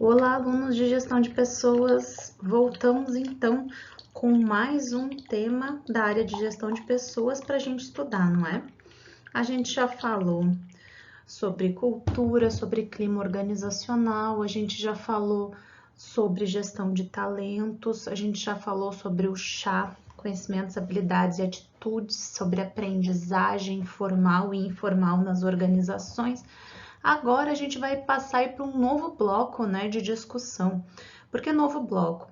Olá, alunos de gestão de pessoas. Voltamos então com mais um tema da área de gestão de pessoas para a gente estudar, não é? A gente já falou sobre cultura, sobre clima organizacional, a gente já falou sobre gestão de talentos, a gente já falou sobre o chá, conhecimentos, habilidades e atitudes, sobre aprendizagem formal e informal nas organizações. Agora a gente vai passar para um novo bloco, né, de discussão. Por que novo bloco?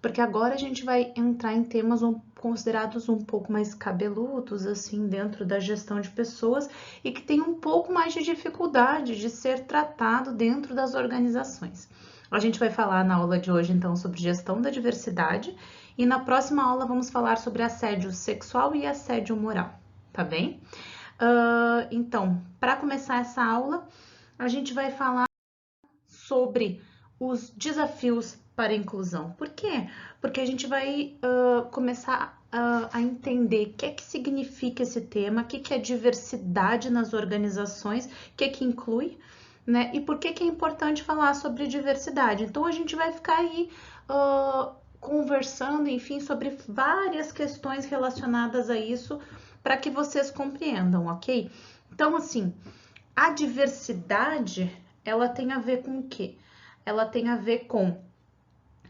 Porque agora a gente vai entrar em temas considerados um pouco mais cabeludos, assim, dentro da gestão de pessoas e que tem um pouco mais de dificuldade de ser tratado dentro das organizações. A gente vai falar na aula de hoje, então, sobre gestão da diversidade e na próxima aula vamos falar sobre assédio sexual e assédio moral, tá bem? Então, para começar essa aula, a gente vai falar sobre os desafios para a inclusão. Por quê? Porque a gente vai começar a entender o que significa esse tema, o que é diversidade nas organizações, o que inclui, né? E por que é importante falar sobre diversidade. Então, a gente vai ficar aí conversando, enfim, sobre várias questões relacionadas a isso para que vocês compreendam, ok? Então, assim, a diversidade, ela tem a ver com o quê? Ela tem a ver com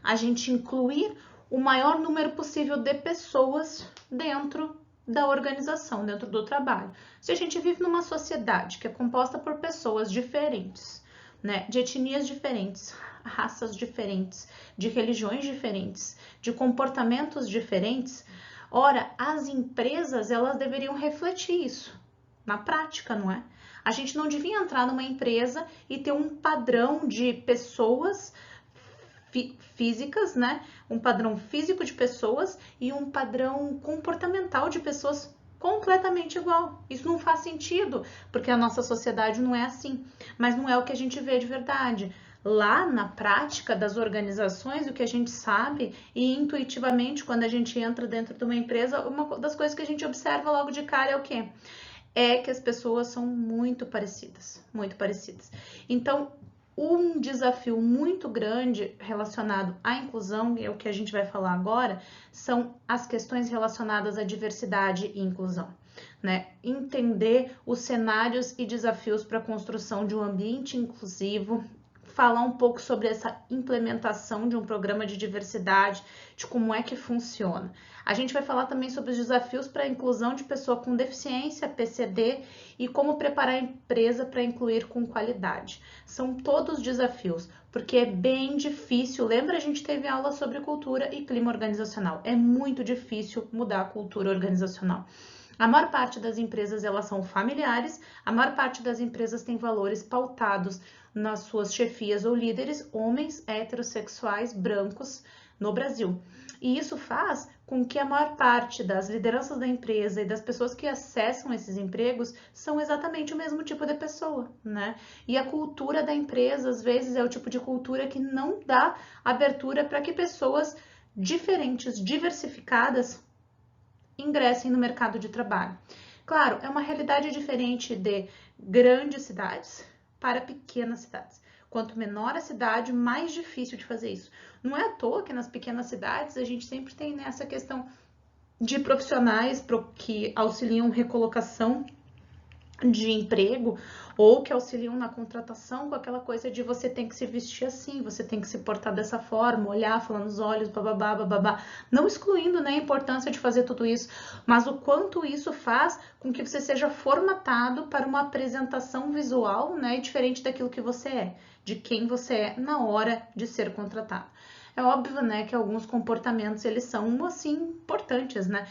a gente incluir o maior número possível de pessoas dentro da organização, dentro do trabalho. Se a gente vive numa sociedade que é composta por pessoas diferentes, né, de etnias diferentes, raças diferentes, de religiões diferentes, de comportamentos diferentes, ora, as empresas, elas deveriam refletir isso na prática, não é? A gente não devia entrar numa empresa e ter um padrão de pessoas físicas, né? Um padrão físico de pessoas e um padrão comportamental de pessoas completamente igual. Isso não faz sentido, porque a nossa sociedade não é assim, mas não é o que a gente vê de verdade. Lá na prática das organizações, o que a gente sabe e intuitivamente quando a gente entra dentro de uma empresa, uma das coisas que a gente observa logo de cara é o quê? É que as pessoas são muito parecidas, muito parecidas. Então, um desafio muito grande relacionado à inclusão, e é o que a gente vai falar agora, são as questões relacionadas à diversidade e inclusão. Né? Entender os cenários e desafios para a construção de um ambiente inclusivo, falar um pouco sobre essa implementação de um programa de diversidade, de como é que funciona. A gente vai falar também sobre os desafios para a inclusão de pessoa com deficiência, PCD, e como preparar a empresa para incluir com qualidade. São todos desafios, porque é bem difícil. Lembra, a gente teve aula sobre cultura e clima organizacional. É muito difícil mudar a cultura organizacional. A maior parte das empresas, elas são familiares, a maior parte das empresas tem valores pautados nas suas chefias ou líderes, homens heterossexuais brancos no Brasil. E isso faz com que a maior parte das lideranças da empresa e das pessoas que acessam esses empregos são exatamente o mesmo tipo de pessoa, né? E a cultura da empresa, às vezes, é o tipo de cultura que não dá abertura para que pessoas diferentes, diversificadas, ingressem no mercado de trabalho. Claro, é uma realidade diferente de grandes cidades para pequenas cidades. Quanto menor a cidade, mais difícil de fazer isso. Não é à toa que nas pequenas cidades a gente sempre tem essa questão de profissionais que auxiliam recolocação de emprego ou que auxiliam na contratação com aquela coisa de você tem que se vestir assim, você tem que se portar dessa forma, olhar, falar nos olhos, bababá, bababá, não excluindo, né, a importância de fazer tudo isso, mas o quanto isso faz com que você seja formatado para uma apresentação visual, né, diferente daquilo que você é, de quem você é na hora de ser contratado. É óbvio, né, que alguns comportamentos, eles são, assim, importantes, né?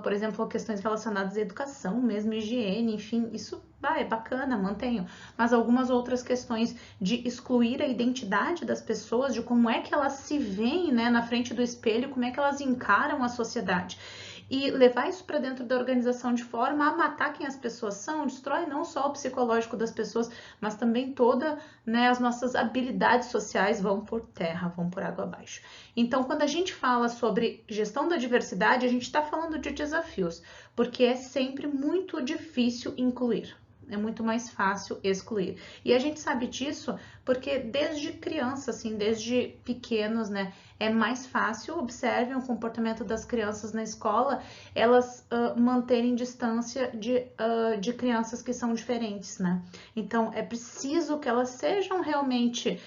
Por exemplo, questões relacionadas à educação, mesmo higiene, enfim, isso é bacana, mantenho. Mas algumas outras questões de excluir a identidade das pessoas, de como é que elas se veem, né, na frente do espelho, como é que elas encaram a sociedade. E levar isso para dentro da organização de forma a matar quem as pessoas são, destrói não só o psicológico das pessoas, mas também toda, né, as nossas habilidades sociais vão por terra, vão por água abaixo. Então, quando a gente fala sobre gestão da diversidade, a gente está falando de desafios, porque é sempre muito difícil incluir. é muito mais fácil excluir. E a gente sabe disso porque desde criança, assim, desde pequenos, né, é mais fácil, observem o comportamento das crianças na escola, elas manterem distância de crianças que são diferentes, né? Então, é preciso que elas sejam realmente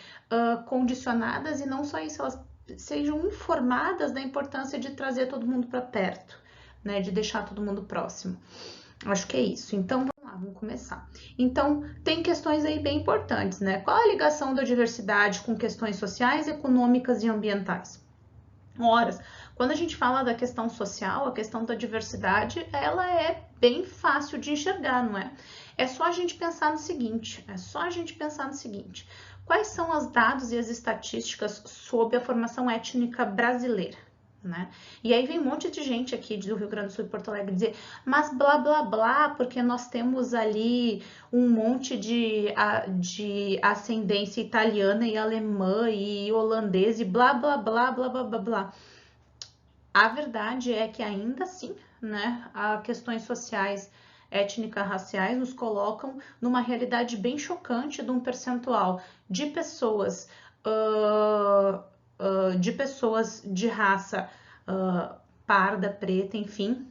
condicionadas e não só isso, elas sejam informadas da importância de trazer todo mundo para perto, né, de deixar todo mundo próximo. Acho que é isso. Então, vamos lá, vamos começar. Então, tem questões aí bem importantes, né? Qual a ligação da diversidade com questões sociais, econômicas e ambientais? Ora, quando a gente fala da questão social, a questão da diversidade, ela é bem fácil de enxergar, não é? É só a gente pensar no seguinte, quais são os dados e as estatísticas sobre a formação étnica brasileira? Né? E aí vem um monte de gente aqui do Rio Grande do Sul e Porto Alegre dizer, mas blá blá blá, porque nós temos ali um monte de ascendência italiana e alemã e holandesa e blá blá blá blá blá blá blá. A verdade é que ainda assim, né, as questões sociais, étnicas, raciais nos colocam numa realidade bem chocante de um percentual de pessoas de raça parda, preta, enfim.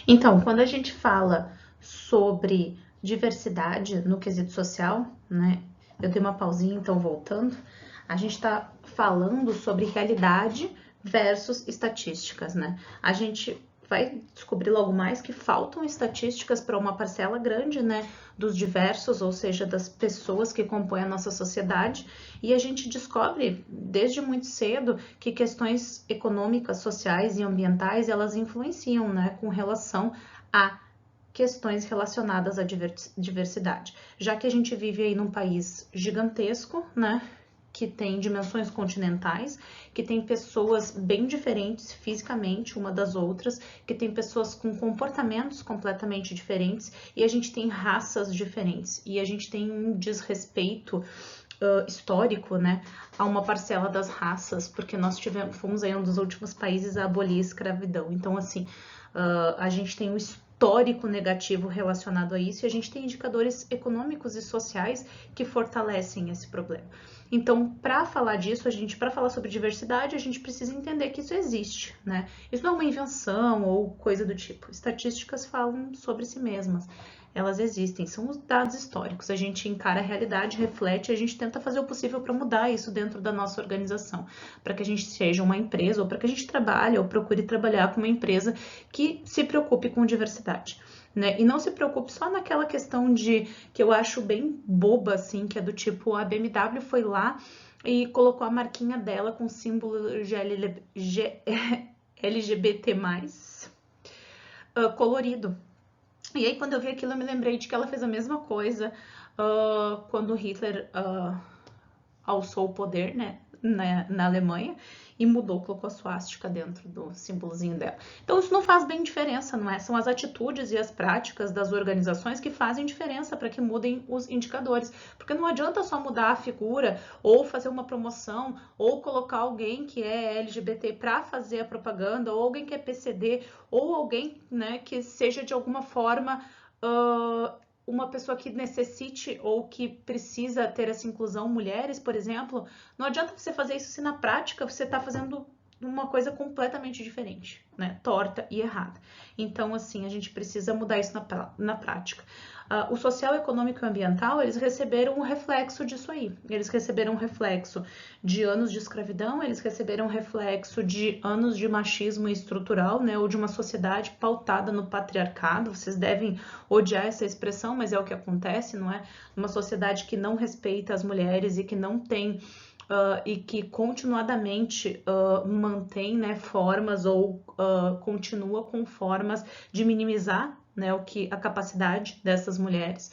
Então, quando a gente fala sobre diversidade no quesito social, né? Eu dei uma pausinha, então voltando. A gente está falando sobre realidade versus estatísticas, né? A gente vai descobrir logo mais que faltam estatísticas para uma parcela grande, né, dos diversos, ou seja, das pessoas que compõem a nossa sociedade, e a gente descobre desde muito cedo que questões econômicas, sociais e ambientais, elas influenciam, né, com relação a questões relacionadas à diversidade, já que a gente vive aí num país gigantesco, né, que tem dimensões continentais, que tem pessoas bem diferentes fisicamente uma das outras, que tem pessoas com comportamentos completamente diferentes, e a gente tem raças diferentes, e a gente tem um desrespeito histórico, né, a uma parcela das raças, porque nós fomos aí um dos últimos países a abolir a escravidão. Então, assim, a gente tem um histórico negativo relacionado a isso, e a gente tem indicadores econômicos e sociais que fortalecem esse problema. Então, para falar disso, para falar sobre diversidade, a gente precisa entender que isso existe, né? Isso não é uma invenção ou coisa do tipo. Estatísticas falam sobre si mesmas. Elas existem, são os dados históricos. A gente encara a realidade, reflete, e a gente tenta fazer o possível para mudar isso dentro da nossa organização, para que a gente seja uma empresa, ou para que a gente trabalhe ou procure trabalhar com uma empresa que se preocupe com diversidade. Né? E não se preocupe só naquela questão que eu acho bem boba, assim, que é do tipo, a BMW foi lá e colocou a marquinha dela com símbolo LGBT+, colorido. E aí, quando eu vi aquilo, eu me lembrei de que ela fez a mesma coisa quando Hitler alçou o poder, né, na Alemanha, e mudou, colocou a suástica dentro do símbolozinho dela. Então, isso não faz bem diferença, não é? São as atitudes e as práticas das organizações que fazem diferença para que mudem os indicadores. Porque não adianta só mudar a figura, ou fazer uma promoção, ou colocar alguém que é LGBT para fazer a propaganda, ou alguém que é PCD, ou alguém, né, que seja de alguma forma uma pessoa que necessite ou que precisa ter essa inclusão, mulheres, por exemplo. Não adianta você fazer isso se na prática você está fazendo uma coisa completamente diferente, né? Torta e errada. Então, assim, a gente precisa mudar isso na prática. O social, econômico e ambiental, eles receberam um reflexo disso aí. Eles receberam um reflexo de anos de escravidão, eles receberam um reflexo de anos de machismo estrutural, né? Ou de uma sociedade pautada no patriarcado. Vocês devem odiar essa expressão, mas é o que acontece, não é? Uma sociedade que não respeita as mulheres e que não tem e que continuadamente mantém, né, formas ou continua com formas de minimizar, né, a capacidade dessas mulheres.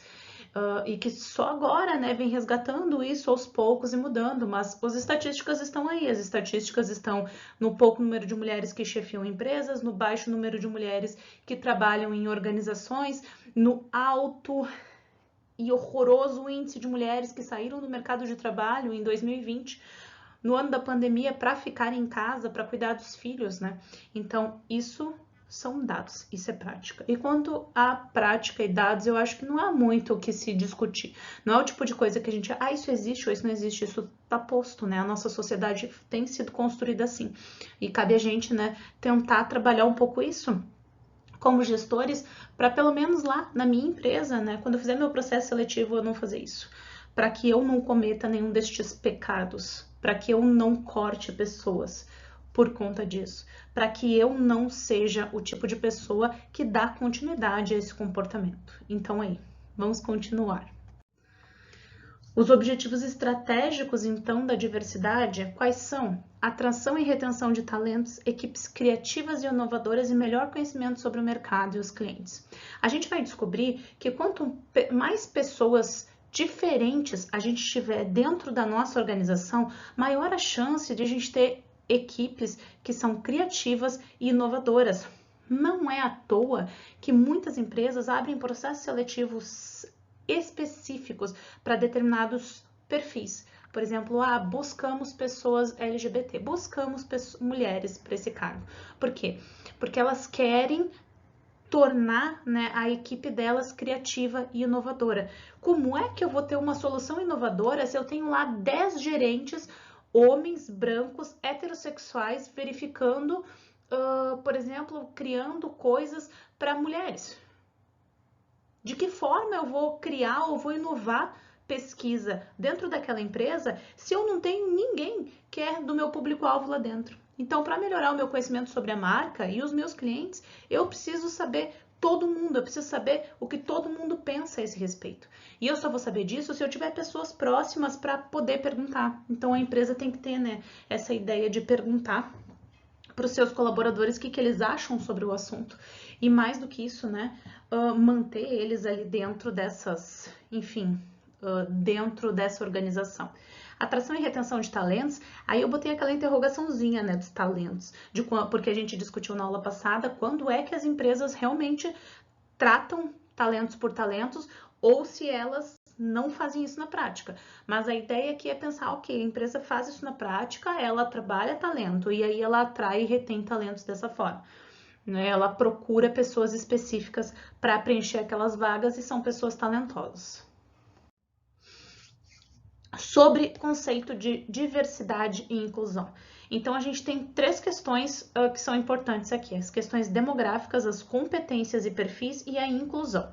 E que só agora, né, vem resgatando isso aos poucos e mudando, mas as estatísticas estão aí, as estatísticas estão no pouco número de mulheres que chefiam empresas, no baixo número de mulheres que trabalham em organizações, no alto e horroroso índice de mulheres que saíram do mercado de trabalho em 2020, no ano da pandemia, para ficar em casa, para cuidar dos filhos, né? Então, isso são dados, isso é prática. E quanto à prática e dados, eu acho que não há muito o que se discutir. Não é o tipo de coisa que a gente, isso existe ou isso não existe, isso tá posto, né? A nossa sociedade tem sido construída assim. E cabe a gente, né, tentar trabalhar um pouco isso como gestores, para pelo menos lá na minha empresa, né, quando eu fizer meu processo seletivo, eu não fazer isso. Para que eu não cometa nenhum destes pecados, para que eu não corte pessoas por conta disso, para que eu não seja o tipo de pessoa que dá continuidade a esse comportamento. Então aí, vamos continuar. Os objetivos estratégicos, então, da diversidade, quais são? Atração e retenção de talentos, equipes criativas e inovadoras e melhor conhecimento sobre o mercado e os clientes. A gente vai descobrir que quanto mais pessoas diferentes a gente tiver dentro da nossa organização, maior a chance de a gente ter equipes que são criativas e inovadoras. Não é à toa que muitas empresas abrem processos seletivos específicos para determinados perfis. Por exemplo, buscamos pessoas LGBT, buscamos mulheres para esse cargo. Por quê? Porque elas querem tornar, né, a equipe delas criativa e inovadora. Como é que eu vou ter uma solução inovadora se eu tenho lá 10 gerentes, homens brancos, heterossexuais, verificando, por exemplo, criando coisas para mulheres? De que forma eu vou criar ou vou inovar pesquisa dentro daquela empresa se eu não tenho ninguém que é do meu público-alvo lá dentro? Então, para melhorar o meu conhecimento sobre a marca e os meus clientes, eu preciso saber todo mundo, eu preciso saber o que todo mundo pensa a esse respeito. E eu só vou saber disso se eu tiver pessoas próximas para poder perguntar. Então, a empresa tem que ter, né, essa ideia de perguntar para os seus colaboradores o que eles acham sobre o assunto. E mais do que isso, né, manter eles ali dentro dessas, enfim, dentro dessa organização. Atração e retenção de talentos, aí eu botei aquela interrogaçãozinha, né, dos talentos, porque a gente discutiu na aula passada quando é que as empresas realmente tratam talentos por talentos ou se elas não fazem isso na prática. Mas a ideia aqui é pensar, ok, a empresa faz isso na prática, ela trabalha talento e aí ela atrai e retém talentos dessa forma. Né? Ela procura pessoas específicas para preencher aquelas vagas e são pessoas talentosas. Sobre conceito de diversidade e inclusão. Então, a gente tem 3 questões que são importantes aqui. As questões demográficas, as competências e perfis e a inclusão.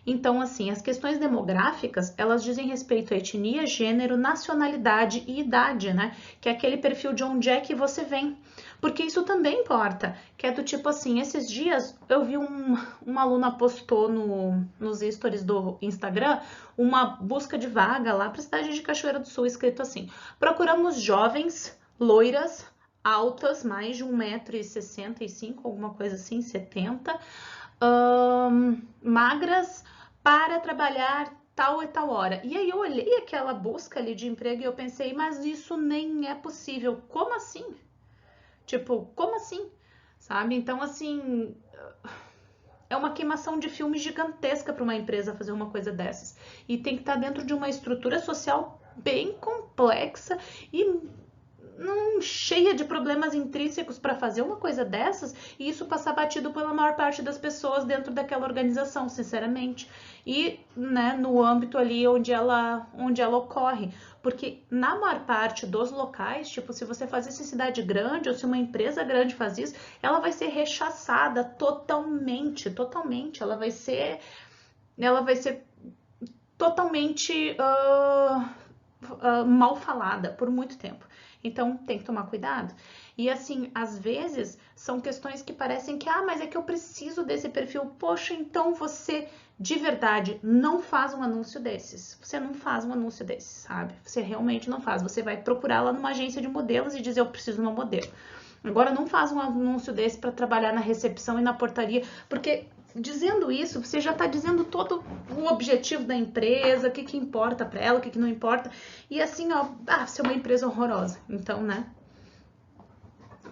Então, assim, as questões demográficas, elas dizem respeito a etnia, gênero, nacionalidade e idade, né? Que é aquele perfil de onde é que você vem. Porque isso também importa, que é do tipo assim, esses dias eu vi uma aluna postou nos stories do Instagram uma busca de vaga lá para a cidade de Cachoeira do Sul, escrito assim, procuramos jovens, loiras, altas, mais de 1,65 m, alguma coisa assim, 70, magras, para trabalhar tal e tal hora. E aí eu olhei aquela busca ali de emprego e eu pensei, mas isso nem é possível. Como assim? Tipo, como assim? Sabe? Então, assim, é uma queimação de filme gigantesca para uma empresa fazer uma coisa dessas. E tem que estar dentro de uma estrutura social bem complexa e cheia de problemas intrínsecos para fazer uma coisa dessas e isso passar batido pela maior parte das pessoas dentro daquela organização, sinceramente. E, né, no âmbito ali onde ela ocorre. Porque na maior parte dos locais, tipo, se você faz isso em cidade grande ou se uma empresa grande faz isso, ela vai ser rechaçada totalmente. Ela vai ser totalmente mal falada por muito tempo. Então, tem que tomar cuidado. E assim, às vezes, são questões que parecem que, mas é que eu preciso desse perfil. Poxa, então você, de verdade, não faz um anúncio desses. Você não faz um anúncio desses, sabe? Você realmente não faz. Você vai procurar lá numa agência de modelos e dizer, eu preciso de uma modelo. Agora, não faz um anúncio desse para trabalhar na recepção e na portaria, porque dizendo isso, você já está dizendo todo o objetivo da empresa, o que importa para ela, o que não importa. E assim, se é uma empresa horrorosa. Então, né?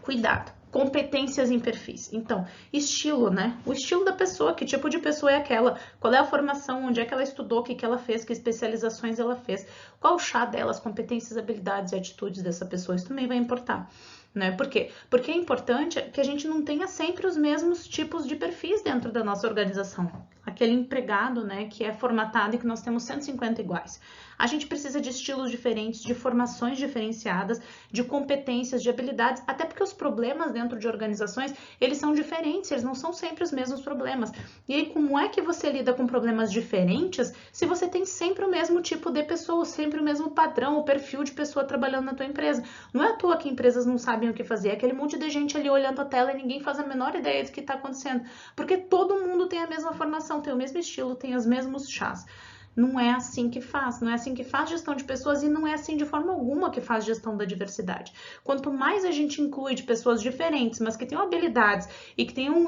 Cuidado. Competências em perfis. Então, estilo, né? O estilo da pessoa, que tipo de pessoa é aquela? Qual é a formação? Onde é que ela estudou? O que ela fez? Que especializações ela fez? Qual o chá dela? As competências, habilidades e atitudes dessa pessoa? Isso também vai importar. Né? Por quê? Porque é importante que a gente não tenha sempre os mesmos tipos de perfis dentro da nossa organização. Aquele empregado, né, que é formatado e que nós temos 150 iguais. A gente precisa de estilos diferentes, de formações diferenciadas, de competências, de habilidades, até porque os problemas dentro de organizações, eles são diferentes, eles não são sempre os mesmos problemas. E aí, como é que você lida com problemas diferentes se você tem sempre o mesmo tipo de pessoa, sempre o mesmo padrão, o perfil de pessoa trabalhando na tua empresa? Não é à toa que empresas não sabem o que fazer, é aquele monte de gente ali olhando a tela e ninguém faz a menor ideia do que está acontecendo, porque todo mundo tem a mesma formação, tem o mesmo estilo, tem os mesmos chás. Não é assim que faz, não é assim que faz gestão de pessoas e não é assim de forma alguma que faz gestão da diversidade. Quanto mais a gente inclui de pessoas diferentes, mas que tenham habilidades e que tenham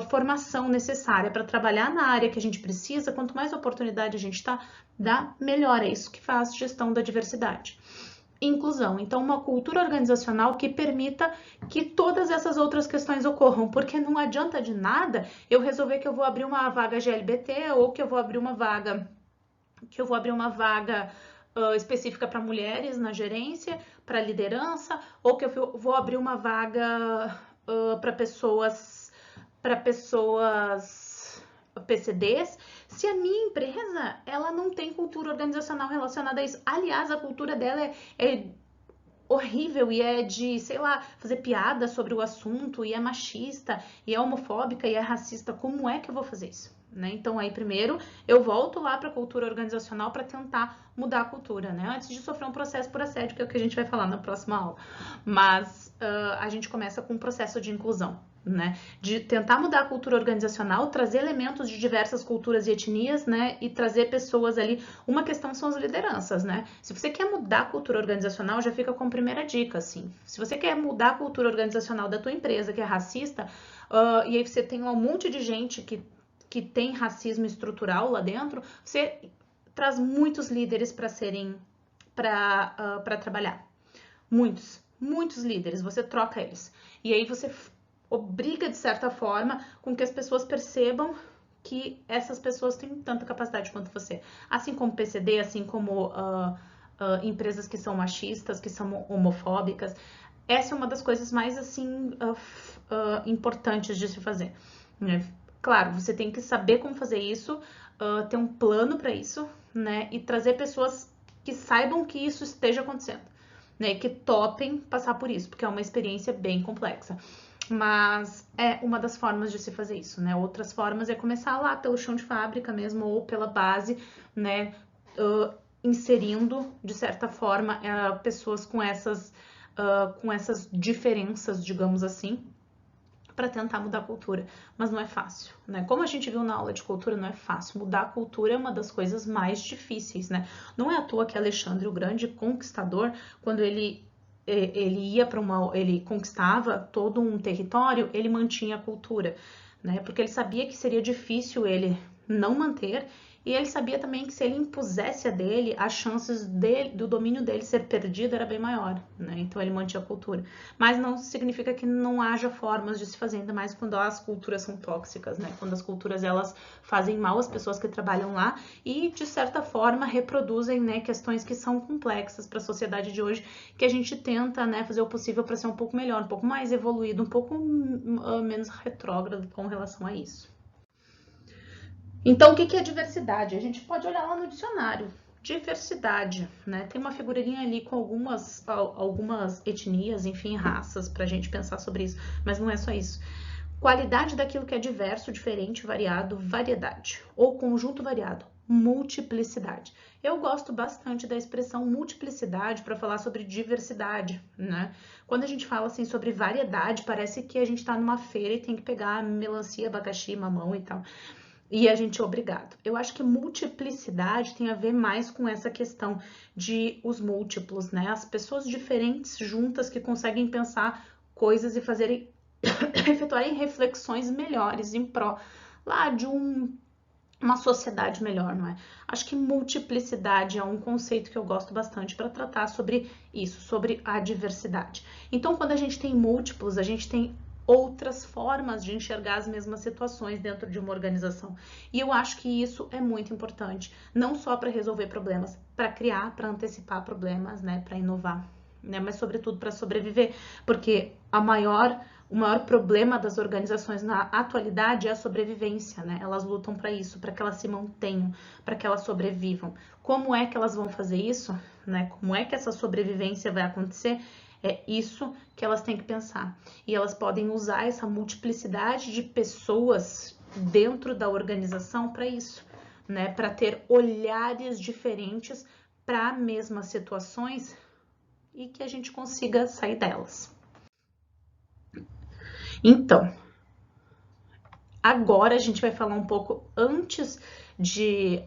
formação necessária para trabalhar na área que a gente precisa, quanto mais oportunidade a gente dá, melhor. É isso que faz gestão da diversidade. Inclusão, então uma cultura organizacional que permita que todas essas outras questões ocorram, porque não adianta de nada eu resolver que eu vou abrir uma vaga GLBT ou que eu vou abrir uma vaga específica para mulheres na gerência, para liderança, ou que eu vou abrir uma vaga para pessoas PCDs, se a minha empresa ela não tem cultura organizacional relacionada a isso. Aliás, a cultura dela é horrível e é de, sei lá, fazer piada sobre o assunto e é machista e é homofóbica e é racista. Como é que eu vou fazer isso? Né? Então aí primeiro eu volto lá para a cultura organizacional para tentar mudar a cultura, né? Antes de sofrer um processo por assédio, que é o que a gente vai falar na próxima aula. Mas a gente começa com um processo de inclusão. Né, de tentar mudar a cultura organizacional, trazer elementos de diversas culturas e etnias, né, e trazer pessoas ali. Uma questão são as lideranças, né? Se você quer mudar a cultura organizacional, já fica com a primeira dica, assim. Se você quer mudar a cultura organizacional da tua empresa, que é racista, e aí você tem um monte de gente que tem racismo estrutural lá dentro, você traz muitos líderes para trabalhar. Muitos líderes, você troca eles. E aí você obriga, de certa forma, com que as pessoas percebam que essas pessoas têm tanta capacidade quanto você. Assim como PCD, assim como empresas que são machistas, que são homofóbicas. Essa é uma das coisas mais, assim, importantes de se fazer. Né? Claro, você tem que saber como fazer isso, ter um plano para isso, né? E trazer pessoas que saibam que isso esteja acontecendo. Né, que topem passar por isso, porque é uma experiência bem complexa. Mas é uma das formas de se fazer isso, né? Outras formas é começar lá pelo chão de fábrica mesmo, ou pela base, né? Inserindo, de certa forma, pessoas com essas diferenças, digamos assim, para tentar mudar a cultura, mas não é fácil, né? Como a gente viu na aula de cultura, não é fácil. Mudar a cultura é uma das coisas mais difíceis, né? Não é à toa que Alexandre, o grande conquistador, quando ele ia para ele conquistava todo um território, ele mantinha a cultura, né? Porque ele sabia que seria difícil ele não manter. E ele sabia também que se ele impusesse a dele, as chances do domínio dele ser perdido era bem maior, né? Então ele mantinha a cultura. Mas não significa que não haja formas de se fazer, ainda mais quando as culturas são tóxicas, né? Quando as culturas elas fazem mal às pessoas que trabalham lá e de certa forma reproduzem, né, questões que são complexas para a sociedade de hoje, que a gente tenta, né, fazer o possível para ser um pouco melhor, um pouco mais evoluído, um pouco menos retrógrado com relação a isso. Então, o que é diversidade? A gente pode olhar lá no dicionário. Diversidade, né? Tem uma figurinha ali com algumas etnias, enfim, raças, para a gente pensar sobre isso, mas não é só isso. Qualidade daquilo que é diverso, diferente, variado, variedade, ou conjunto variado, multiplicidade. Eu gosto bastante da expressão multiplicidade para falar sobre diversidade, né? Quando a gente fala assim sobre variedade, parece que a gente está numa feira e tem que pegar melancia, abacaxi, mamão e tal. E a gente é obrigado. Eu acho que multiplicidade tem a ver mais com essa questão de os múltiplos, né? As pessoas diferentes juntas que conseguem pensar coisas e fazerem, efetuarem reflexões melhores em pró lá de uma sociedade melhor, não é? Acho que multiplicidade é um conceito que eu gosto bastante para tratar sobre isso, sobre a diversidade. Então, quando a gente tem múltiplos, a gente tem outras formas de enxergar as mesmas situações dentro de uma organização. E eu acho que isso é muito importante, não só para resolver problemas, para criar, para antecipar problemas, né, para inovar. né? Mas sobretudo para sobreviver, porque o maior problema das organizações na atualidade é a sobrevivência, né? Elas lutam para isso, para que elas se mantenham, para que elas sobrevivam. Como é que elas vão fazer isso, né? Como é que essa sobrevivência vai acontecer? É isso que elas têm que pensar. E elas podem usar essa multiplicidade de pessoas dentro da organização para isso, né? Para ter olhares diferentes para as mesmas situações e que a gente consiga sair delas. Então, agora a gente vai falar um pouco antes de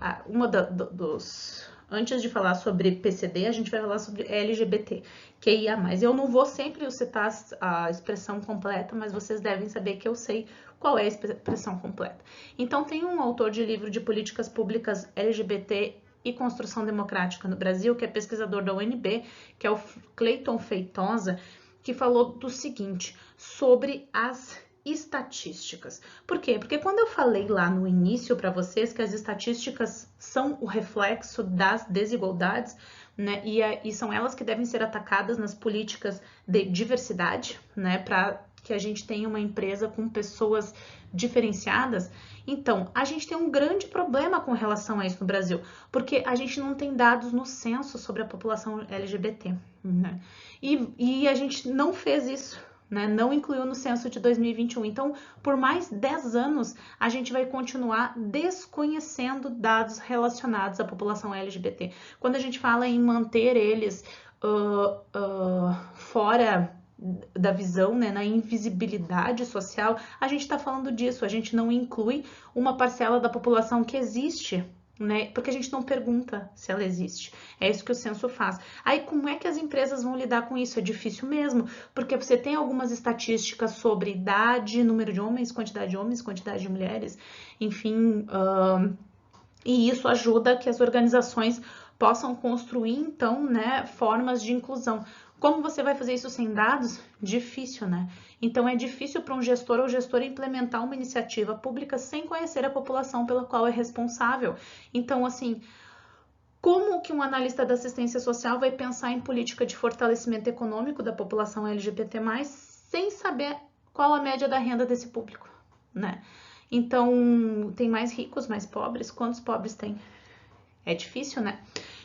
antes de falar sobre PCD, a gente vai falar sobre LGBT, QIA+. Eu não vou sempre citar a expressão completa, mas vocês devem saber que eu sei qual é a expressão completa. Então, tem um autor de livro de políticas públicas LGBT e construção democrática no Brasil, que é pesquisador da UNB, que é o Cleiton Feitosa, que falou do seguinte, sobre as estatísticas. Por quê? Porque quando eu falei lá no início para vocês que as estatísticas são o reflexo das desigualdades, né, e são elas que devem ser atacadas nas políticas de diversidade, né, para que a gente tenha uma empresa com pessoas diferenciadas. Então, a gente tem um grande problema com relação a isso no Brasil, porque a gente não tem dados no censo sobre a população LGBT, né? E a gente não fez isso, né? Não incluiu no censo de 2021. Então, por mais 10 anos, a gente vai continuar desconhecendo dados relacionados à população LGBT. Quando a gente fala em manter eles fora da visão, né, na invisibilidade social, a gente está falando disso, a gente não inclui uma parcela da população que existe, né, porque a gente não pergunta se ela existe. É isso que o censo faz. Aí como é que as empresas vão lidar com isso? É difícil mesmo, porque você tem algumas estatísticas sobre idade, número de homens, quantidade de mulheres, enfim, e isso ajuda que as organizações possam construir, então, né, formas de inclusão. Como você vai fazer isso sem dados? Difícil, né? Então, é difícil para um gestor ou gestora implementar uma iniciativa pública sem conhecer a população pela qual é responsável. Então, assim, como que um analista da assistência social vai pensar em política de fortalecimento econômico da população LGBT+, sem saber qual a média da renda desse público, né? Então, tem mais ricos, mais pobres? Quantos pobres tem? É difícil, né?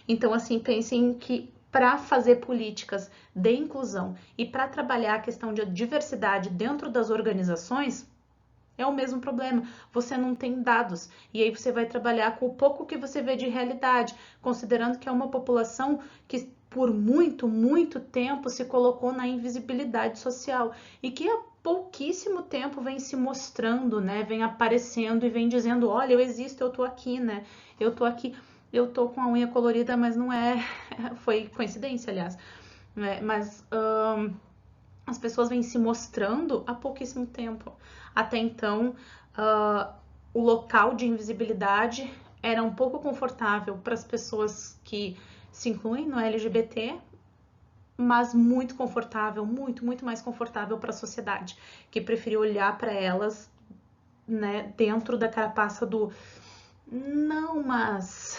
Então, assim, pensem que para fazer políticas de inclusão e para trabalhar a questão de diversidade dentro das organizações, é o mesmo problema. Você não tem dados. E aí você vai trabalhar com o pouco que você vê de realidade, considerando que é uma população que por muito, muito tempo se colocou na invisibilidade social e que há pouquíssimo tempo vem se mostrando, né? Vem aparecendo e vem dizendo, olha, eu existo, eu tô aqui, né? Eu tô aqui. Eu tô com a unha colorida, mas não é... Foi coincidência, aliás. Mas as pessoas vêm se mostrando há pouquíssimo tempo. Até então, o local de invisibilidade era um pouco confortável para as pessoas que se incluem no LGBT, mas muito confortável, muito, muito mais confortável para a sociedade, que preferiu olhar para elas, né, dentro da carapaça do... Não, mas...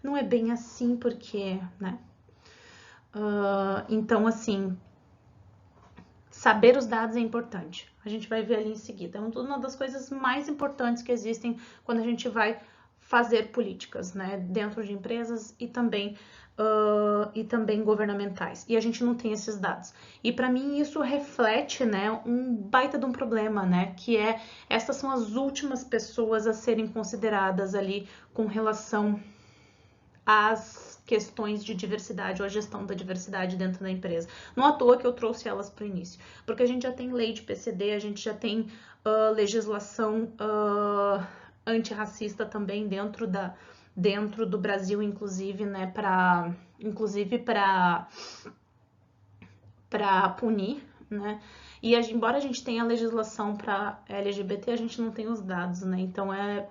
não é bem assim porque, né? Então, assim, saber os dados é importante. A gente vai ver ali em seguida. É uma das coisas mais importantes que existem quando a gente vai fazer políticas, né? Dentro de empresas e também governamentais. E a gente não tem esses dados. E para mim isso reflete, né, um baita de um problema, né? Que é, essas são as últimas pessoas a serem consideradas ali com relação às questões de diversidade ou a gestão da diversidade dentro da empresa. Não à toa que eu trouxe elas para o início, porque a gente já tem lei de PCD, a gente já tem legislação antirracista também dentro do Brasil, inclusive, né, para punir, né? E embora a gente tenha legislação para LGBT, a gente não tem os dados, né? Então é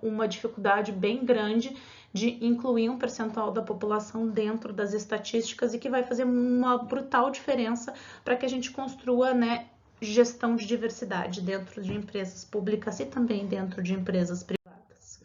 uma dificuldade bem grande de incluir um percentual da população dentro das estatísticas e que vai fazer uma brutal diferença para que a gente construa, né, gestão de diversidade dentro de empresas públicas e também dentro de empresas privadas.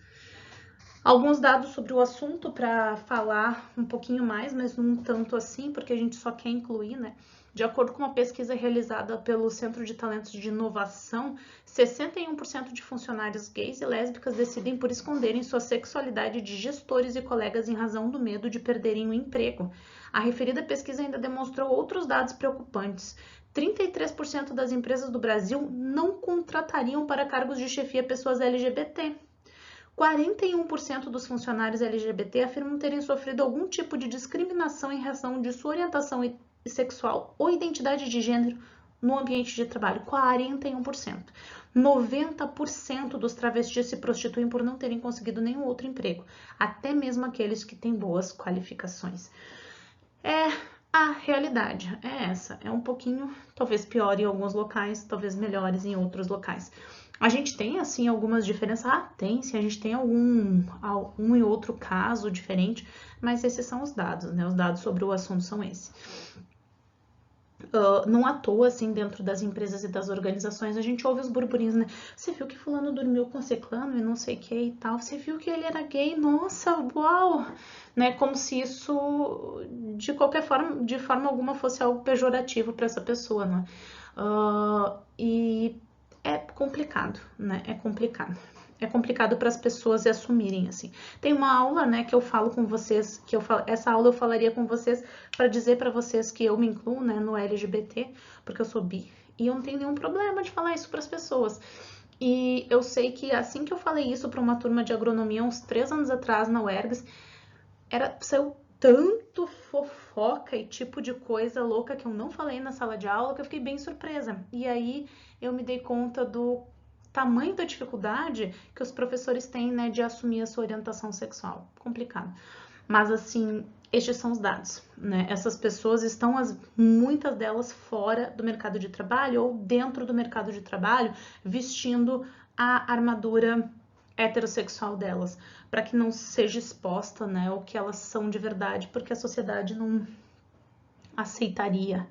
Alguns dados sobre o assunto para falar um pouquinho mais, mas não tanto assim, porque a gente só quer incluir, né? De acordo com uma pesquisa realizada pelo Centro de Talentos de Inovação, 61% de funcionários gays e lésbicas decidem por esconderem sua sexualidade de gestores e colegas em razão do medo de perderem o emprego. A referida pesquisa ainda demonstrou outros dados preocupantes. 33% das empresas do Brasil não contratariam para cargos de chefia pessoas LGBT. 41% dos funcionários LGBT afirmam terem sofrido algum tipo de discriminação em razão de sua orientação sexual ou identidade de gênero no ambiente de trabalho. 41%. 90% dos travestis se prostituem por não terem conseguido nenhum outro emprego, até mesmo aqueles que têm boas qualificações. A realidade é essa, é um pouquinho, talvez pior em alguns locais, talvez melhores em outros locais. A gente tem, assim, algumas diferenças. Tem, sim, a gente tem um e outro caso diferente, mas esses são os dados, né? Os dados sobre o assunto são esses. Não à toa, assim, dentro das empresas e das organizações, a gente ouve os burburinhos, né? Você viu que fulano dormiu com ciclano e não sei o que e tal. Você viu que ele era gay? Nossa, uau! Né? Como se isso, de qualquer forma, de forma alguma, fosse algo pejorativo para essa pessoa, né? E é complicado, né? É complicado. É complicado para as pessoas assumirem, assim. Tem uma aula, né, que eu falo com vocês, essa aula eu falaria com vocês para dizer para vocês que eu me incluo, né, no LGBT, porque eu sou bi, e eu não tenho nenhum problema de falar isso para as pessoas. E eu sei que assim que eu falei isso para uma turma de agronomia, uns 3 anos atrás, na UERGS, saiu tanto fofoca e tipo de coisa louca que eu não falei na sala de aula que eu fiquei bem surpresa. E aí eu me dei conta do tamanho da dificuldade que os professores têm, né, de assumir a sua orientação sexual. Complicado. Mas, assim, estes são os dados, né? Essas pessoas estão, muitas delas, fora do mercado de trabalho ou dentro do mercado de trabalho, vestindo a armadura heterossexual delas, para que não seja exposta, né, o que elas são de verdade, porque a sociedade não aceitaria,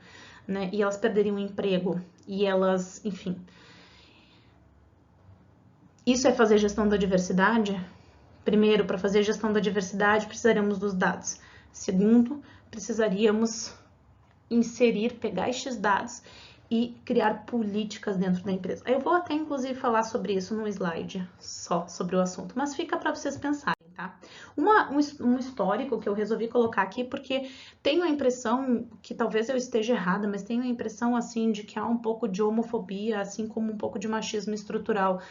né? E elas perderiam o emprego, e elas, enfim... Isso é fazer gestão da diversidade? Primeiro, para fazer gestão da diversidade, precisaríamos dos dados. Segundo, precisaríamos pegar estes dados e criar políticas dentro da empresa. Eu vou até, inclusive, falar sobre isso num slide só sobre o assunto, mas fica para vocês pensarem, tá? Um histórico que eu resolvi colocar aqui, porque tenho a impressão, que talvez eu esteja errada, mas tenho a impressão, assim, de que há um pouco de homofobia, assim como um pouco de machismo estrutural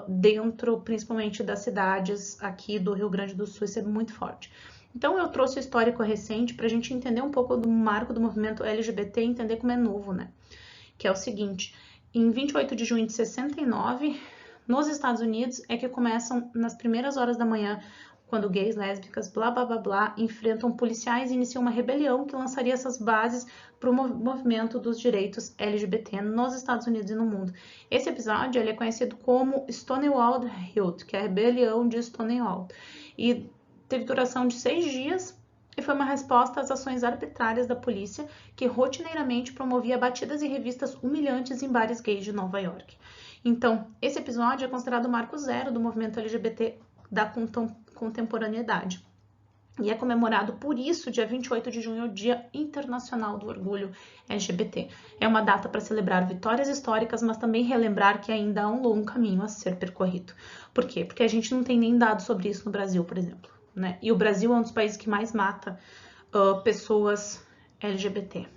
dentro, principalmente das cidades aqui do Rio Grande do Sul, isso é muito forte. Então eu trouxe o histórico recente para a gente entender um pouco do marco do movimento LGBT e entender como é novo, né? Que é o seguinte, em 28 de junho de 69, nos Estados Unidos, é que começam nas primeiras horas da manhã, quando gays, lésbicas, blá, blá, blá, blá, enfrentam policiais e iniciam uma rebelião que lançaria essas bases para o movimento dos direitos LGBT nos Estados Unidos e no mundo. Esse episódio ele é conhecido como Stonewall Riot, que é a rebelião de Stonewall. E teve duração de 6 dias e foi uma resposta às ações arbitrárias da polícia, que rotineiramente promovia batidas e revistas humilhantes em bares gays de Nova York. Então, esse episódio é considerado o marco zero do movimento LGBT da contemporaneidade. E é comemorado por isso, dia 28 de junho, o Dia Internacional do Orgulho LGBT. É uma data para celebrar vitórias históricas, mas também relembrar que ainda há um longo caminho a ser percorrido. Por quê? Porque a gente não tem nem dados sobre isso no Brasil, por exemplo. Né? E o Brasil é um dos países que mais mata pessoas LGBT.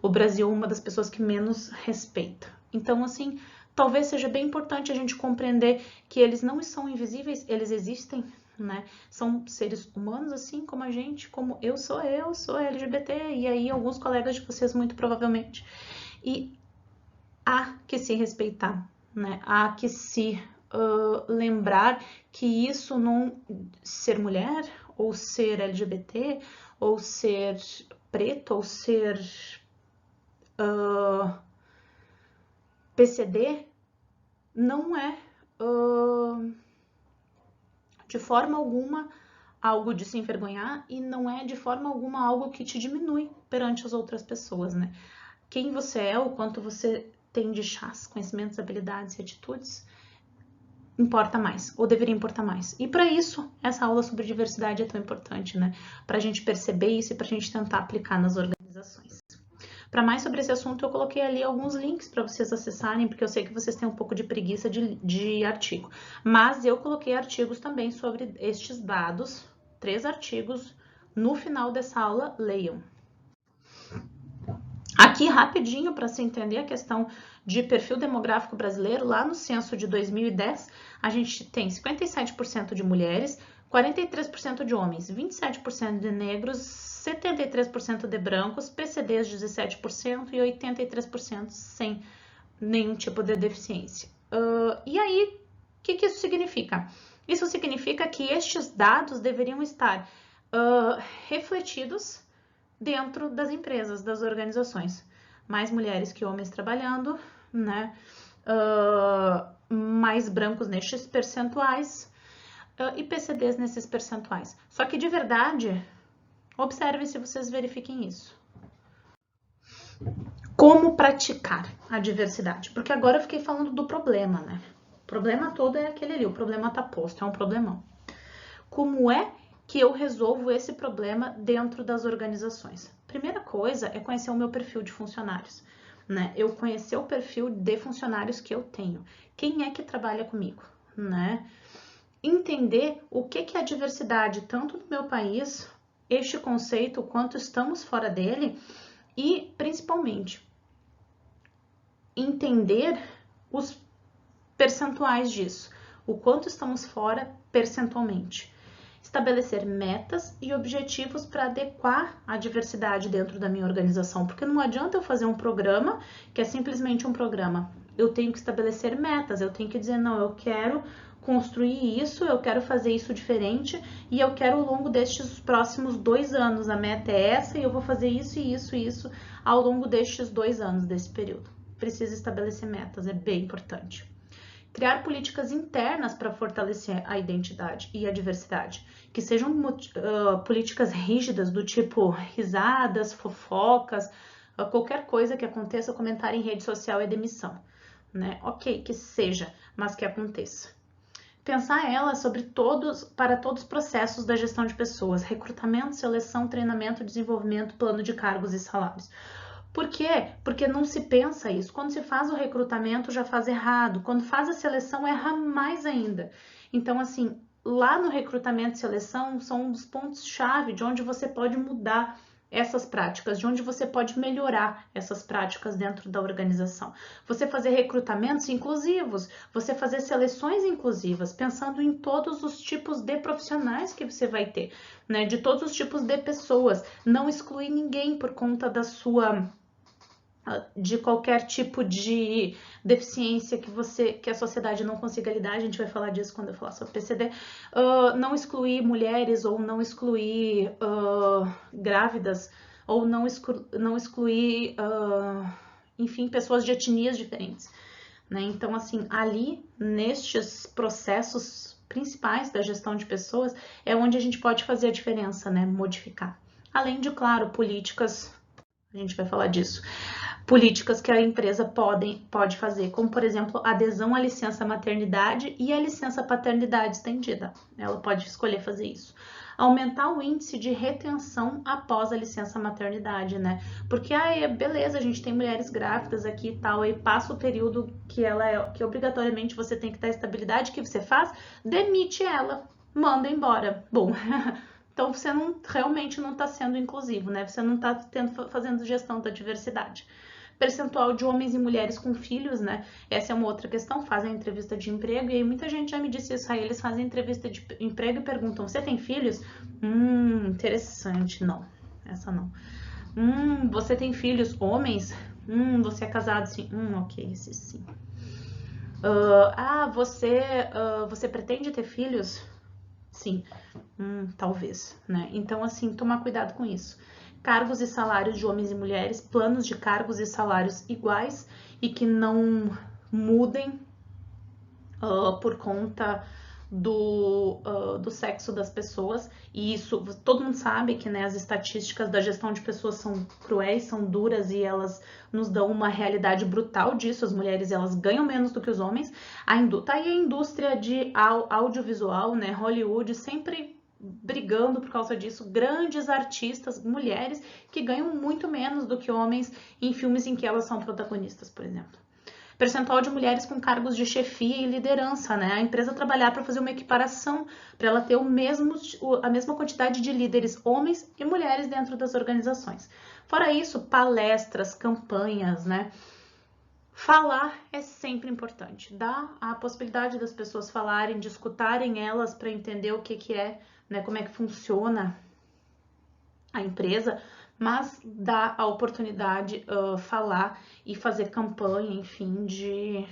O Brasil é uma das pessoas que menos respeita. Então, assim, talvez seja bem importante a gente compreender que eles não são invisíveis, eles existem, né? São seres humanos, assim como a gente, como eu sou LGBT, e aí alguns colegas de vocês, muito provavelmente. E há que se respeitar, né? Há que se lembrar que isso não ser mulher, ou ser LGBT, ou ser preto, ou ser PCD, não é de forma alguma algo de se envergonhar e não é de forma alguma algo que te diminui perante as outras pessoas, né? Quem você é, o quanto você tem de chás, conhecimentos, habilidades e atitudes, importa mais, ou deveria importar mais. E para isso, essa aula sobre diversidade é tão importante, né? Para a gente perceber isso e para a gente tentar aplicar nas organizações. Para mais sobre esse assunto, eu coloquei ali alguns links para vocês acessarem, porque eu sei que vocês têm um pouco de preguiça de artigo. Mas eu coloquei artigos também sobre estes dados, 3 artigos, no final dessa aula, leiam. Aqui, rapidinho, para se entender a questão de perfil demográfico brasileiro, lá no censo de 2010, a gente tem 57% de mulheres, 43% de homens, 27% de negros, 73% de brancos, PCDs 17% e 83% sem nenhum tipo de deficiência. E aí, o que isso significa? Isso significa que estes dados deveriam estar refletidos dentro das empresas, das organizações. Mais mulheres que homens trabalhando, né? Mais brancos nestes percentuais e PCDs nesses percentuais. Só que de verdade, observe se vocês verifiquem isso. Como praticar a diversidade? Porque agora eu fiquei falando do problema, né? O problema todo é aquele ali, o problema tá posto, é um problemão. Como é que eu resolvo esse problema dentro das organizações? Primeira coisa é conhecer o meu perfil de funcionários, né? Eu conhecer o perfil de funcionários que eu tenho. Quem é que trabalha comigo, né? Entender o que é a diversidade, tanto no meu país, este conceito, quanto estamos fora dele, e principalmente entender os percentuais disso, o quanto estamos fora percentualmente. Estabelecer metas e objetivos para adequar a diversidade dentro da minha organização, porque não adianta eu fazer um programa que é simplesmente um programa. Eu tenho que estabelecer metas, eu tenho que dizer, não, eu quero construir isso, eu quero fazer isso diferente e eu quero ao longo destes próximos 2 anos, a meta é essa e eu vou fazer isso e isso e isso ao longo destes 2 anos, desse período. Precisa estabelecer metas, é bem importante. Criar políticas internas para fortalecer a identidade e a diversidade, que sejam políticas rígidas do tipo risadas, fofocas, qualquer coisa que aconteça, comentar em rede social é demissão, né? Ok, que seja, mas que aconteça. Pensar ela para todos os processos da gestão de pessoas, recrutamento, seleção, treinamento, desenvolvimento, plano de cargos e salários. Por quê? Porque não se pensa isso. Quando se faz o recrutamento, já faz errado. Quando faz a seleção, erra mais ainda. Então, assim, lá no recrutamento e seleção, são um dos pontos-chave de onde você pode mudar essas práticas, de onde você pode melhorar essas práticas dentro da organização. Você fazer recrutamentos inclusivos, você fazer seleções inclusivas, pensando em todos os tipos de profissionais que você vai ter, né? De todos os tipos de pessoas. Não excluir ninguém por conta de qualquer tipo de deficiência que a sociedade não consiga lidar, a gente vai falar disso quando eu falar sobre PCD, não excluir mulheres ou não excluir grávidas ou não excluir, enfim, pessoas de etnias diferentes, né? Então, assim, ali, nestes processos principais da gestão de pessoas, é onde a gente pode fazer a diferença, né? Modificar. Além de, claro, políticas, a gente vai falar disso, políticas que a empresa pode fazer, como, por exemplo, adesão à licença maternidade e à licença paternidade estendida. Ela pode escolher fazer isso. Aumentar o índice de retenção após a licença maternidade, né? Porque, beleza, a gente tem mulheres grávidas aqui e tal, aí passa o período que obrigatoriamente você tem que dar estabilidade, o que você faz? Demite ela, manda embora. Bom, então você realmente não está sendo inclusivo, né? Você não está fazendo gestão da diversidade. Percentual de homens e mulheres com filhos, né? Essa é uma outra questão, fazem entrevista de emprego, e aí muita gente já me disse isso, aí eles fazem entrevista de emprego e perguntam, você tem filhos? Interessante, não, essa não. Você tem filhos homens? Você é casado? Sim. Ok, esse sim. Você pretende ter filhos? Sim, talvez, né? Então, assim, tomar cuidado com isso. Cargos e salários de homens e mulheres, planos de cargos e salários iguais e que não mudem por conta do sexo das pessoas, e isso todo mundo sabe que, né, as estatísticas da gestão de pessoas são cruéis, são duras, e elas nos dão uma realidade brutal disso. As mulheres, elas ganham menos do que os homens. Tá aí a indústria de audiovisual, né, Hollywood, sempre brigando por causa disso, grandes artistas, mulheres, que ganham muito menos do que homens em filmes em que elas são protagonistas, por exemplo. Percentual de mulheres com cargos de chefia e liderança, né? A empresa trabalhar para fazer uma equiparação, para ela ter a mesma quantidade de líderes homens e mulheres dentro das organizações. Fora isso, palestras, campanhas, né? Falar é sempre importante. Dá a possibilidade das pessoas falarem, de escutarem elas para entender o que é, né? Como é que funciona a empresa, mas dá a oportunidade falar e fazer campanha, enfim, de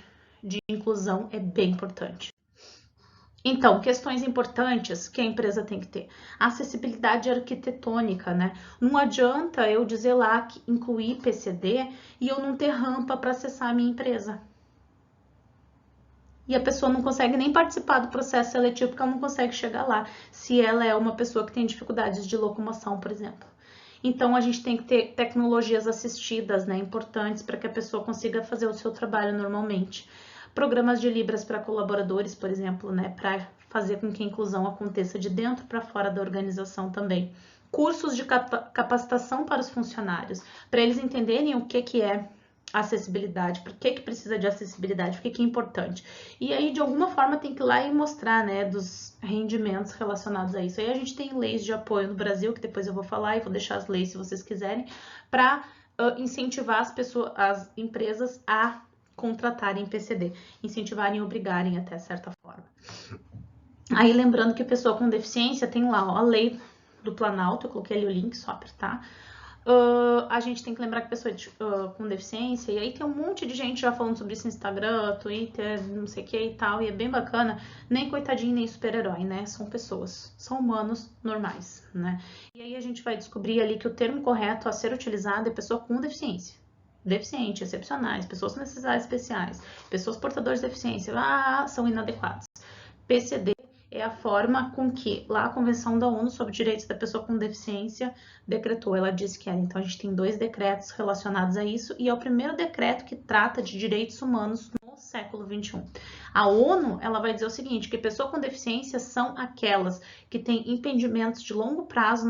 inclusão é bem importante. Então, questões importantes que a empresa tem que ter. Acessibilidade arquitetônica, né? Não adianta eu dizer lá que incluir PCD e eu não ter rampa para acessar a minha empresa. E a pessoa não consegue nem participar do processo seletivo porque ela não consegue chegar lá, se ela é uma pessoa que tem dificuldades de locomoção, por exemplo. Então, a gente tem que ter tecnologias assistidas, né, importantes para que a pessoa consiga fazer o seu trabalho normalmente. Programas de Libras para colaboradores, por exemplo, né, para fazer com que a inclusão aconteça de dentro para fora da organização também. Cursos de capacitação para os funcionários, para eles entenderem o que é acessibilidade, por que precisa de acessibilidade, por que é importante. E aí, de alguma forma, tem que ir lá e mostrar, né, dos rendimentos relacionados a isso. Aí a gente tem leis de apoio no Brasil, que depois eu vou falar e vou deixar as leis se vocês quiserem, para incentivar as empresas a contratarem PCD, incentivarem e obrigarem até certa forma. Aí, lembrando que pessoa com deficiência tem lá, ó, a lei do Planalto, eu coloquei ali o link, só apertar. A gente tem que lembrar que pessoa com deficiência, e aí tem um monte de gente já falando sobre isso no Instagram, Twitter, não sei o que e tal, e é bem bacana, nem coitadinho, nem super-herói, né? São pessoas, são humanos normais, né? E aí a gente vai descobrir ali que o termo correto a ser utilizado é pessoa com deficiência. Deficiente, excepcionais, pessoas com necessidades especiais, pessoas portadoras de deficiência, são inadequadas. PCD é a forma com que lá a Convenção da ONU sobre Direitos da Pessoa com Deficiência decretou, ela disse que era. Então a gente tem 2 decretos relacionados a isso, e é o primeiro decreto que trata de direitos humanos no século XXI. A ONU, ela vai dizer o seguinte, que pessoas com deficiência são aquelas que têm impedimentos de longo prazo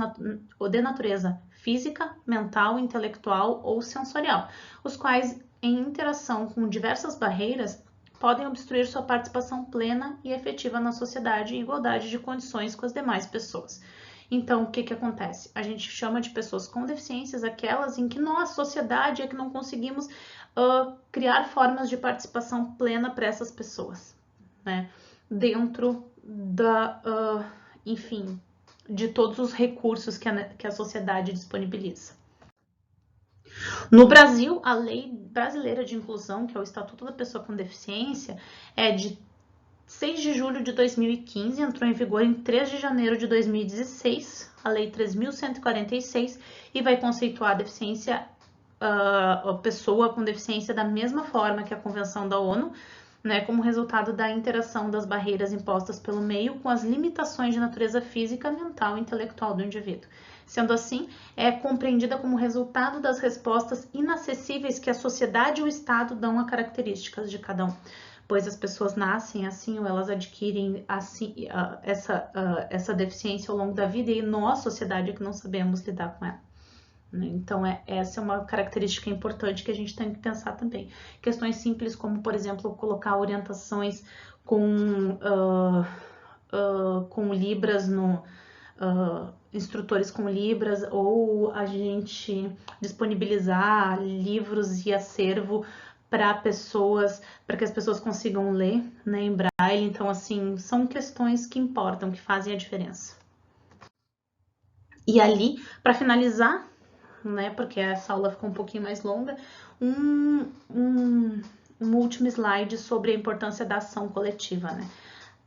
ou de natureza física, mental, intelectual ou sensorial, os quais, em interação com diversas barreiras, podem obstruir sua participação plena e efetiva na sociedade em igualdade de condições com as demais pessoas. Então, o que acontece? A gente chama de pessoas com deficiências aquelas em que nós, sociedade, é que não conseguimos criar formas de participação plena para essas pessoas, né? Dentro enfim, de todos os recursos que a sociedade disponibiliza. No Brasil, a Lei Brasileira de Inclusão, que é o Estatuto da Pessoa com Deficiência, é de 6 de julho de 2015, entrou em vigor em 3 de janeiro de 2016, a Lei 3.146, e vai conceituar a deficiência, a pessoa com deficiência da mesma forma que a Convenção da ONU, né, como resultado da interação das barreiras impostas pelo meio com as limitações de natureza física, mental e intelectual do indivíduo. Sendo assim, é compreendida como resultado das respostas inacessíveis que a sociedade e o Estado dão a características de cada um, pois as pessoas nascem assim ou elas adquirem assim, essa deficiência ao longo da vida, e nós, sociedade, é que não sabemos lidar com ela. Então, essa é uma característica importante que a gente tem que pensar também. Questões simples como, por exemplo, colocar orientações com Libras instrutores com Libras, ou a gente disponibilizar livros e acervo para que as pessoas consigam ler, né, em braille. Então, assim, são questões que importam, que fazem a diferença. E ali, para finalizar, né, porque essa aula ficou um pouquinho mais longa, um último slide sobre a importância da ação coletiva, né?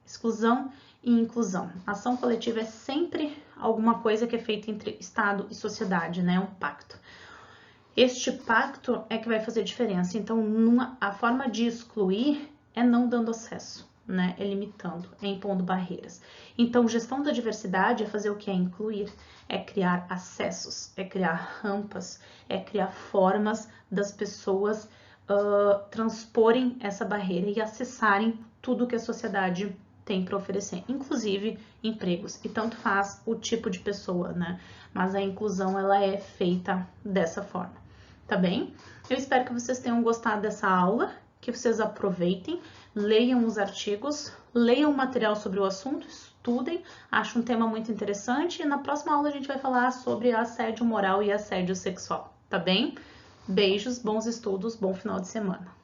Exclusão e inclusão. Ação coletiva é sempre alguma coisa que é feita entre Estado e sociedade, né? Um pacto. Este pacto é que vai fazer diferença. Então, a forma de excluir é não dando acesso. né? É limitando, é impondo barreiras. Então, gestão da diversidade é fazer o que? É incluir, é criar acessos, é criar rampas, é criar formas das pessoas transporem essa barreira e acessarem tudo que a sociedade tem para oferecer, inclusive empregos. E tanto faz o tipo de pessoa, né? Mas a inclusão, ela é feita dessa forma, tá bem? Eu espero que vocês tenham gostado dessa aula, que vocês aproveitem, leiam os artigos, leiam o material sobre o assunto, estudem, acho um tema muito interessante e na próxima aula a gente vai falar sobre assédio moral e assédio sexual, tá bem? Beijos, bons estudos, bom final de semana.